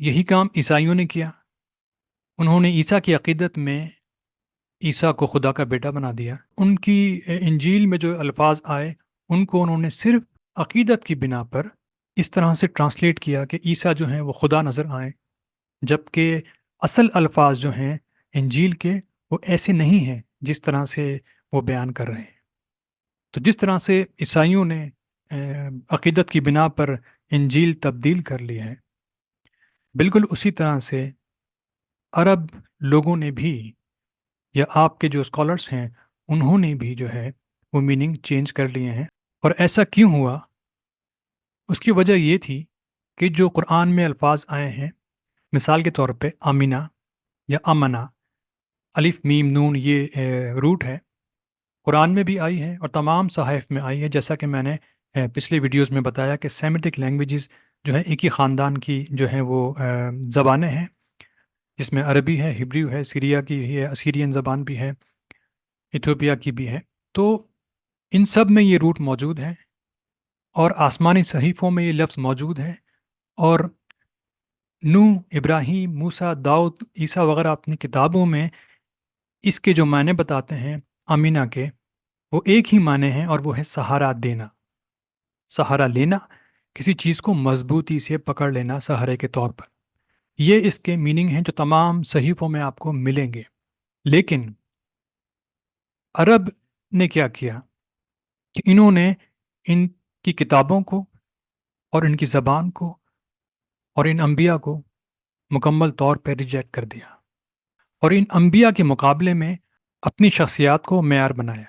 یہی کام عیسائیوں نے کیا. انہوں نے عیسیٰ کی عقیدت میں عیسیٰ کو خدا کا بیٹا بنا دیا. ان کی انجیل میں جو الفاظ آئے ان کو انہوں نے صرف عقیدت کی بنا پر اس طرح سے ٹرانسلیٹ کیا کہ عیسیٰ جو ہیں وہ خدا نظر آئیں، جبکہ اصل الفاظ جو ہیں انجیل کے وہ ایسے نہیں ہیں جس طرح سے وہ بیان کر رہے ہیں. تو جس طرح سے عیسائیوں نے عقیدت کی بنا پر انجیل تبدیل کر لی ہے، بالکل اسی طرح سے عرب لوگوں نے بھی، یا آپ کے جو اسکالرس ہیں انہوں نے بھی جو ہے وہ میننگ چینج کر لیے ہیں. اور ایسا کیوں ہوا؟ اس کی وجہ یہ تھی کہ جو قرآن میں الفاظ آئے ہیں، مثال کے طور پہ آمینہ یا امنا، الف میم نون، یہ روٹ ہے، قرآن میں بھی آئی ہے اور تمام صحائف میں آئی ہے. جیسا کہ میں نے پچھلے ویڈیوز میں بتایا کہ سیمیٹک لینگویجز جو ہیں ایک ہی خاندان کی جو ہیں وہ زبانیں ہیں، جس میں عربی ہے، ہبریو ہے، سیریا کی ہے، اسیرین زبان بھی ہے، ایتھوپیا کی بھی ہے. تو ان سب میں یہ روٹ موجود ہے اور آسمانی صحیفوں میں یہ لفظ موجود ہے. اور نوح، ابراہیم، موسیٰ، داؤد، عیسیٰ وغیرہ اپنی کتابوں میں اس کے جو معنی بتاتے ہیں آمینہ کے، وہ ایک ہی معنی ہیں اور وہ ہے سہارا دینا، سہارا لینا، کسی چیز کو مضبوطی سے پکڑ لینا سہارے کے طور پر. یہ اس کے میننگ ہیں جو تمام صحیفوں میں آپ کو ملیں گے. لیکن عرب نے کیا کیا کہ انہوں نے ان کی کتابوں کو اور ان کی زبان کو اور ان انبیاء کو مکمل طور پہ ریجیکٹ کر دیا، اور ان انبیاء کے مقابلے میں اپنی شخصیات کو معیار بنایا،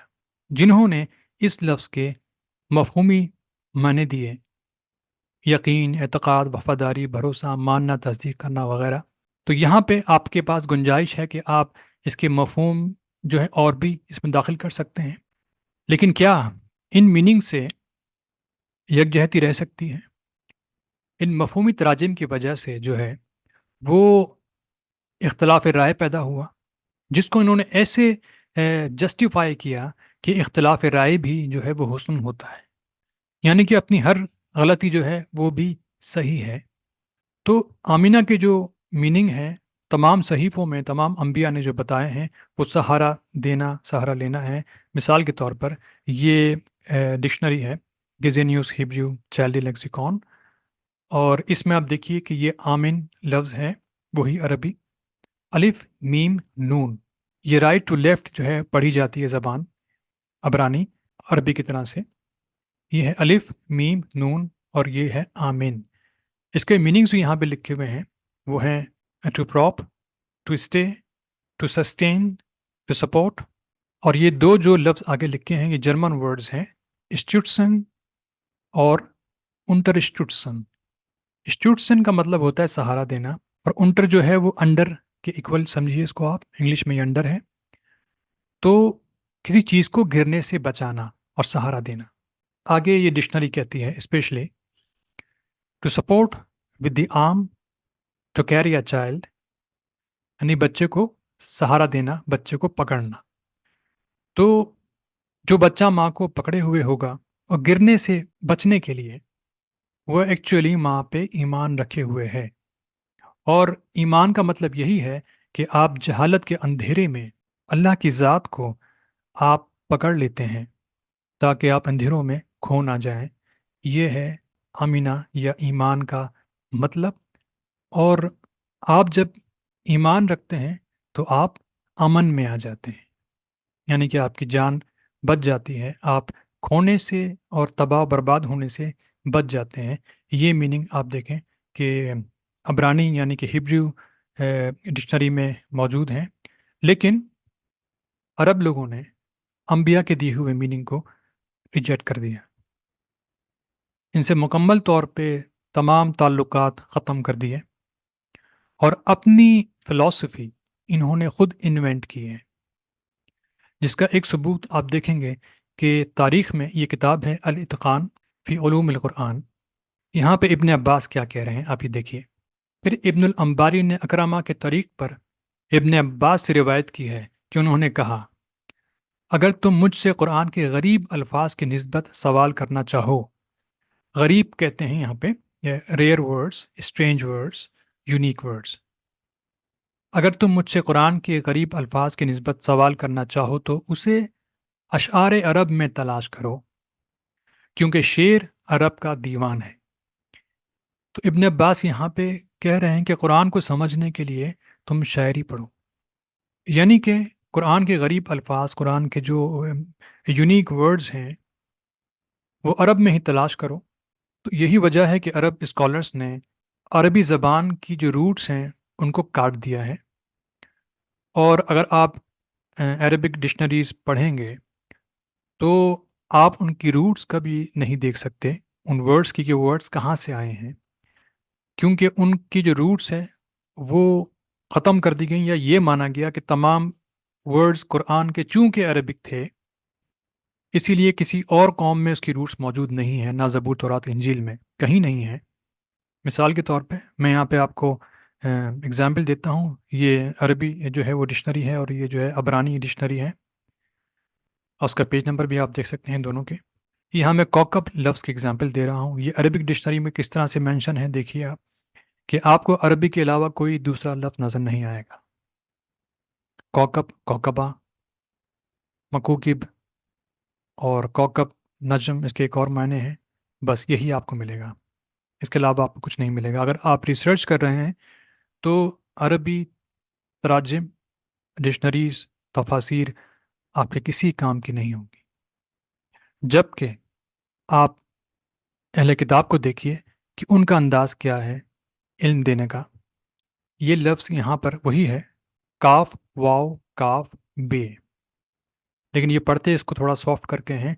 جنہوں نے اس لفظ کے مفہومی معنی دیے: یقین، اعتقاد، وفاداری، بھروسہ، ماننا، تصدیق کرنا وغیرہ. تو یہاں پہ آپ کے پاس گنجائش ہے کہ آپ اس کے مفہوم جو ہے اور بھی اس میں داخل کر سکتے ہیں. لیکن کیا ان میننگ سے یکجہتی رہ سکتی ہے؟ ان مفہومی تراجم کی وجہ سے جو ہے وہ اختلاف رائے پیدا ہوا، جس کو انہوں نے ایسے جسٹیفائی کیا کہ اختلاف رائے بھی جو ہے وہ حسن ہوتا ہے، یعنی کہ اپنی ہر غلطی جو ہے وہ بھی صحیح ہے. تو آمینہ کے جو میننگ ہے تمام صحیفوں میں تمام انبیاء نے جو بتائے ہیں وہ سہارا دینا، سہارا لینا ہے. مثال کے طور پر یہ ڈکشنری ہے گیزینیوس ہیبریو چائلڈ لیکسیکون، اور اس میں آپ دیکھیے کہ یہ آمین لفظ ہے، وہی عربی الف میم نون. یہ رائٹ ٹو لیفٹ جو ہے پڑھی جاتی ہے زبان عبرانی عربی کی طرح سے. یہ ہے الف میم نون اور یہ ہے آمین. اس کے میننگز یہاں پہ لکھے ہوئے ہیں، وہ ہیں to prop, to stay, to sustain, to support. اور یہ دو جو لفظ آگے لکھے ہیں یہ جرمن ورڈز ہیں، اسٹوٹسن اور انٹرسٹوٹسن. اسٹوٹسن کا مطلب ہوتا ہے سہارا دینا، اور انٹر جو ہے وہ انڈر کے ایکول سمجھیے اس کو آپ، انگلش میں یہ انڈر ہے. تو کسی چیز کو گرنے سے بچانا اور سہارا دینا. آگے یہ ڈکشنری کہتی ہے specially to support with the arm to carry a child, یعنی بچے کو سہارا دینا، بچے کو پکڑنا. تو جو بچہ ماں کو پکڑے ہوئے ہوگا اور گرنے سے بچنے کے لیے وہ ایکچولی ماں پہ ایمان رکھے ہوئے ہے. اور ایمان کا مطلب یہی ہے کہ آپ جہالت کے اندھیرے میں اللہ کی ذات کو آپ پکڑ لیتے ہیں تاکہ آپ اندھیروں میں کھو نہ جائیں. یہ ہے آمینہ یا ایمان کا مطلب. اور آپ جب ایمان رکھتے ہیں تو آپ امن میں آ جاتے ہیں، یعنی کہ آپ کی جان بچ جاتی ہے، آپ کھونے سے اور تباہ و برباد ہونے سے بچ جاتے ہیں. یہ میننگ آپ دیکھیں کہ عبرانی یعنی کہ ہبریو ڈکشنری میں موجود ہیں. لیکن عرب لوگوں نے انبیاء کے دیے ہوئے میننگ کو ریجیکٹ کر دیا، ان سے مکمل طور پہ تمام تعلقات ختم کر دیے، اور اپنی فلسفی انہوں نے خود انوینٹ کی ہے، جس کا ایک ثبوت آپ دیکھیں گے کہ تاریخ میں یہ کتاب ہے الاتقان فی علوم القرآن. یہاں پہ ابن عباس کیا کہہ رہے ہیں آپ یہ دیکھیے. پھر ابن الانباری نے اکرامہ کے طریق پر ابن عباس سے روایت کی ہے کہ انہوں نے کہا: اگر تم مجھ سے قرآن کے غریب الفاظ کی نسبت سوال کرنا چاہو، غریب کہتے ہیں یہاں پہ rare words, strange words, unique words. اگر تم مجھ سے قرآن کے غریب الفاظ کی نسبت سوال کرنا چاہو تو اسے اشعار عرب میں تلاش کرو، کیونکہ شعر عرب کا دیوان ہے۔ تو ابن عباس یہاں پہ کہہ رہے ہیں کہ قرآن کو سمجھنے کے لیے تم شاعری پڑھو، یعنی کہ قرآن کے غریب الفاظ، قرآن کے جو یونیک ورڈز ہیں وہ عرب میں ہی تلاش کرو۔ تو یہی وجہ ہے کہ عرب اسکالرس نے عربی زبان کی جو روٹس ہیں ان کو کاٹ دیا ہے، اور اگر آپ عربک ڈکشنریز پڑھیں گے تو آپ ان کی روٹس کبھی نہیں دیکھ سکتے، ان ورڈس کی کہ ورڈس کہاں سے آئے ہیں، کیونکہ ان کی جو روٹس ہیں وہ ختم کر دی گئی، یا یہ مانا گیا کہ تمام ورڈز قرآن کے چونکہ عربک تھے اسی لیے کسی اور قوم میں اس کی روٹس موجود نہیں ہیں، نہ زبور، تورات، انجیل میں کہیں نہیں ہے۔ مثال کے طور پہ میں یہاں پہ آپ کو اگزامپل دیتا ہوں، یہ عربی جو ہے وہ ڈکشنری ہے، اور یہ جو ہے عبرانی ڈکشنری ہے، اور اس کا پیج نمبر بھی آپ دیکھ سکتے ہیں دونوں کے۔ یہاں میں کوکب لفظ کی اگزامپل دے رہا ہوں، یہ عربک ڈکشنری میں کس طرح سے مینشن ہے، دیکھیے آپ کہ آپ کو عربی کے علاوہ کوئی دوسرا لفظ نظر نہیں آئے گا۔ کوکب، کوکبہ، مکوکب، اور کوکب نجم، اس کے ایک اور معنی ہیں، بس یہی آپ کو ملے گا، اس کے علاوہ آپ کو کچھ نہیں ملے گا۔ اگر آپ ریسرچ کر رہے ہیں تو عربی تراجم، ڈکشنریز، تفاسیر آپ کے کسی کام کی نہیں ہوگی، جبکہ آپ اہل کتاب کو دیکھیے کہ ان کا انداز کیا ہے علم دینے کا۔ یہ لفظ یہاں پر وہی ہے، کاف، واو، کاف، بے، لیکن یہ پڑھتے اس کو تھوڑا سافٹ کر کے ہیں،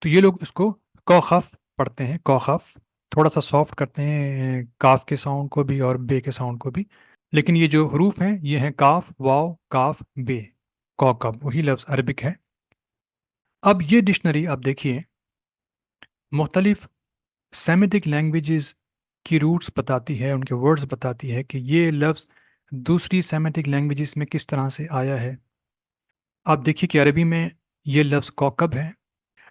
تو یہ لوگ اس کو کوخف پڑھتے ہیں، کوخف تھوڑا سا سافٹ کرتے ہیں کاف کے ساؤنڈ کو بھی اور بے کے ساؤنڈ کو بھی، لیکن یہ جو حروف ہیں یہ ہیں کاف، واو، کاف، بے، کوکب، وہی لفظ عربک ہے۔ اب یہ ڈکشنری آپ دیکھیے مختلف سیمیٹک لینگویجز کی روٹس بتاتی ہے، ان کے ورڈز بتاتی ہے کہ یہ لفظ دوسری سیمیٹک لینگویجز میں کس طرح سے آیا ہے۔ آپ دیکھیے کہ عربی میں یہ لفظ کوکب ہے،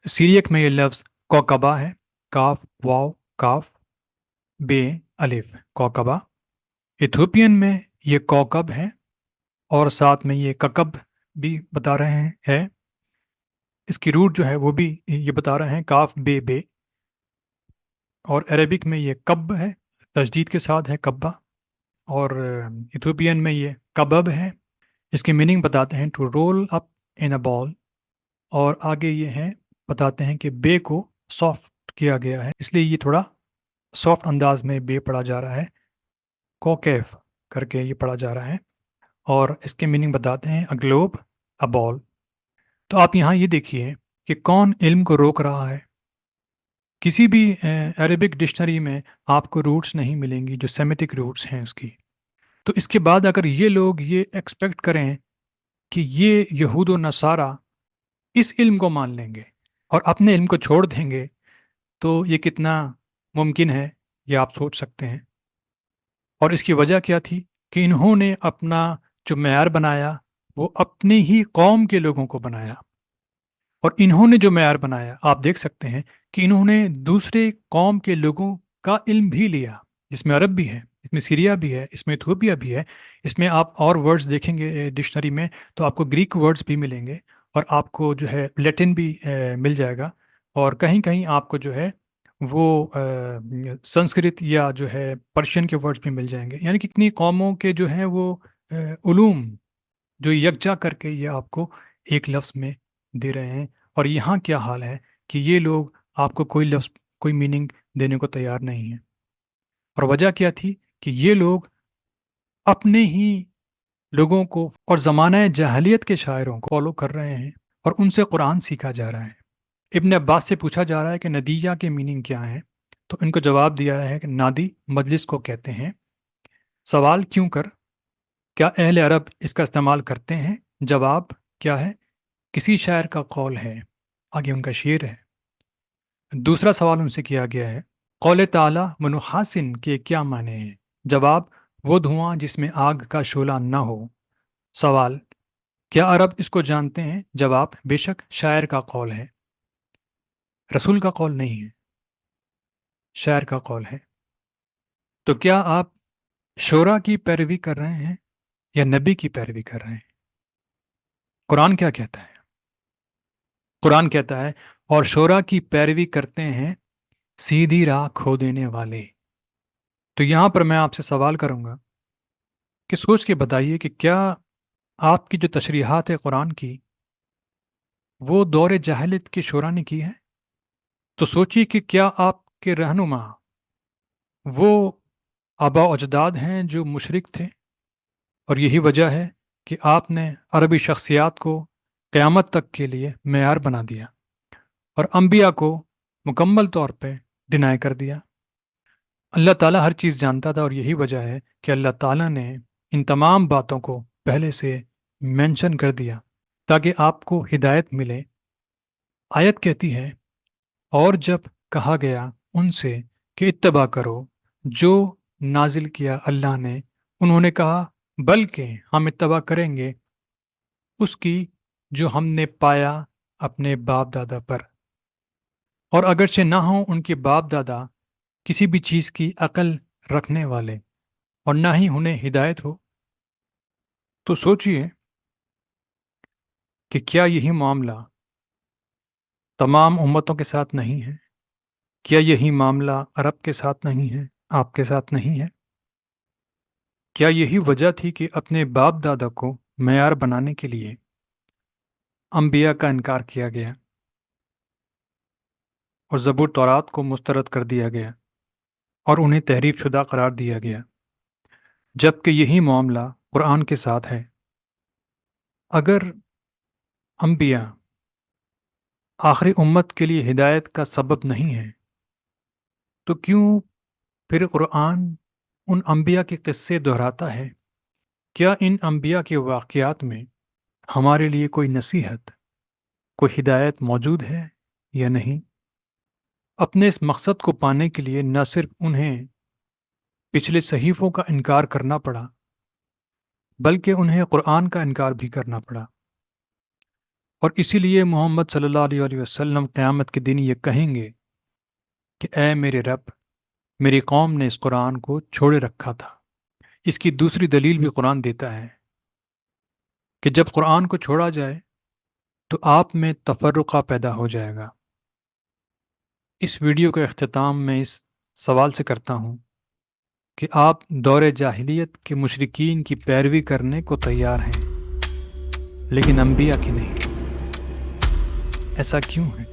سیریک میں یہ لفظ کوکبہ ہے، کاف، واو، کاف، بے، الف، کوکبہ۔ ایتھوپین میں یہ کوکب ہے، اور ساتھ میں یہ ککب بھی بتا رہے ہیں ہے، اس کی روٹ جو ہے وہ بھی یہ بتا رہے ہیں، کاف، بے، بے۔ اور عربک میں یہ کب ہے، تشدید کے ساتھ ہے کبا، اور ایتھوپین میں یہ کبب ہے، اس کے میننگ بتاتے ہیں ٹو رول اپ ان اے بال، اور آگے یہ ہے بتاتے ہیں کہ بے کو سافٹ کیا گیا ہے، اس لیے یہ تھوڑا سافٹ انداز میں بے پڑھا جا رہا ہے، کوکیف کر کے یہ پڑھا جا رہا ہے، اور اس کے میننگ بتاتے ہیں اے گلوب، اے بال۔ تو آپ یہاں یہ دیکھیے کہ کون علم کو روک رہا ہے۔ کسی بھی عربک ڈکشنری میں آپ کو روٹس نہیں ملیں گی جو سیمیٹک روٹس ہیں اس کی۔ تو اس کے بعد اگر یہ لوگ یہ ایکسپیکٹ کریں کہ یہ یہود و نصارہ اس علم کو مان لیں گے اور اپنے علم کو چھوڑ دیں گے، تو یہ کتنا ممکن ہے یہ آپ سوچ سکتے ہیں۔ اور اس کی وجہ کیا تھی کہ انہوں نے اپنا جو معیار بنایا وہ اپنے ہی قوم کے لوگوں کو بنایا، اور انہوں نے جو معیار بنایا آپ دیکھ سکتے ہیں کہ انہوں نے دوسرے قوم کے لوگوں کا علم بھی لیا، جس میں عرب بھی ہے، اس میں سیریا بھی ہے، اس میں ایتھوپیا بھی ہے، اس میں آپ اور ورڈز دیکھیں گے ڈکشنری میں تو آپ کو گریک ورڈز بھی ملیں گے، اور آپ کو جو ہے لیٹن بھی مل جائے گا، اور کہیں کہیں آپ کو جو ہے وہ سنسکرت یا جو ہے پرشین کے ورڈز بھی مل جائیں گے، یعنی کتنی قوموں کے جو ہیں وہ علوم جو یکجا کر کے یہ آپ کو ایک لفظ میں دے رہے ہیں۔ اور یہاں کیا حال ہے کہ یہ لوگ آپ کو کوئی لفظ، کوئی میننگ دینے کو تیار نہیں ہیں، اور وجہ کیا تھی کہ یہ لوگ اپنے ہی لوگوں کو اور زمانہ جاہلیت کے شاعروں کو فالو کر رہے ہیں، اور ان سے قرآن سیکھا جا رہا ہے۔ ابن عباس سے پوچھا جا رہا ہے کہ ندیہ کے میننگ کیا ہے، تو ان کو جواب دیا ہے کہ نادی مجلس کو کہتے ہیں۔ سوال کیوں کر، کیا اہل عرب اس کا استعمال کرتے ہیں؟ جواب کیا ہے؟ کسی شاعر کا قول ہے، آگے ان کا شعر ہے۔ دوسرا سوال ان سے کیا گیا ہے، قول تعالیٰ منحاسن کے کیا معنی ہیں؟ جواب، وہ دھواں جس میں آگ کا شعلہ نہ ہو۔ سوال، کیا عرب اس کو جانتے ہیں؟ جواب، بے شک شاعر کا قول ہے، رسول کا قول نہیں ہے، شاعر کا قول ہے۔ تو کیا آپ شورا کی پیروی کر رہے ہیں یا نبی کی پیروی کر رہے ہیں؟ قرآن کیا کہتا ہے؟ قرآن کہتا ہے اور شورا کی پیروی کرتے ہیں سیدھی راہ کھو دینے والے۔ تو یہاں پر میں آپ سے سوال کروں گا کہ سوچ کے بتائیے کہ کیا آپ کی جو تشریحات ہے قرآن کی وہ دور جاہلیت کے شورا نے کی ہے؟ تو سوچیے کہ کیا آپ کے رہنما وہ آباء و اجداد ہیں جو مشرک تھے، اور یہی وجہ ہے کہ آپ نے عربی شخصیات کو قیامت تک کے لیے معیار بنا دیا اور انبیاء کو مکمل طور پہ ڈینائی کر دیا۔ اللہ تعالیٰ ہر چیز جانتا تھا، اور یہی وجہ ہے کہ اللہ تعالیٰ نے ان تمام باتوں کو پہلے سے مینشن کر دیا تاکہ آپ کو ہدایت ملے۔ آیت کہتی ہے اور جب کہا گیا ان سے کہ اتباع کرو جو نازل کیا اللہ نے، انہوں نے کہا بلکہ ہم اتباع کریں گے اس کی جو ہم نے پایا اپنے باپ دادا پر، اور اگرچہ نہ ہوں ان کے باپ دادا کسی بھی چیز کی عقل رکھنے والے اور نہ ہی انہیں ہدایت ہو۔ تو سوچئے کہ کیا یہی معاملہ تمام امتوں کے ساتھ نہیں ہے؟ کیا یہی معاملہ عرب کے ساتھ نہیں ہے، آپ کے ساتھ نہیں ہے؟ کیا یہی وجہ تھی کہ اپنے باپ دادا کو معیار بنانے کے لیے انبیاء کا انکار کیا گیا اور زبور تورات کو مسترد کر دیا گیا اور انہیں تحریف شدہ قرار دیا گیا، جبکہ یہی معاملہ قرآن کے ساتھ ہے؟ اگر انبیاء آخری امت کے لیے ہدایت کا سبب نہیں ہے تو کیوں پھر قرآن ان انبیاء کے قصے دہراتا ہے؟ کیا ان انبیاء کے واقعات میں ہمارے لیے کوئی نصیحت، کوئی ہدایت موجود ہے یا نہیں؟ اپنے اس مقصد کو پانے کے لیے نہ صرف انہیں پچھلے صحیفوں کا انکار کرنا پڑا بلکہ انہیں قرآن کا انکار بھی کرنا پڑا، اور اسی لیے محمد صلی اللہ علیہ وسلم قیامت کے دن یہ کہیں گے کہ اے میرے رب، میری قوم نے اس قرآن کو چھوڑے رکھا تھا۔ اس کی دوسری دلیل بھی قرآن دیتا ہے کہ جب قرآن کو چھوڑا جائے تو آپ میں تفرقہ پیدا ہو جائے گا۔ اس ویڈیو کا اختتام میں اس سوال سے کرتا ہوں کہ آپ دور جاہلیت کے مشرکین کی پیروی کرنے کو تیار ہیں لیکن انبیاء کی نہیں۔ ایسا کیوں ہے؟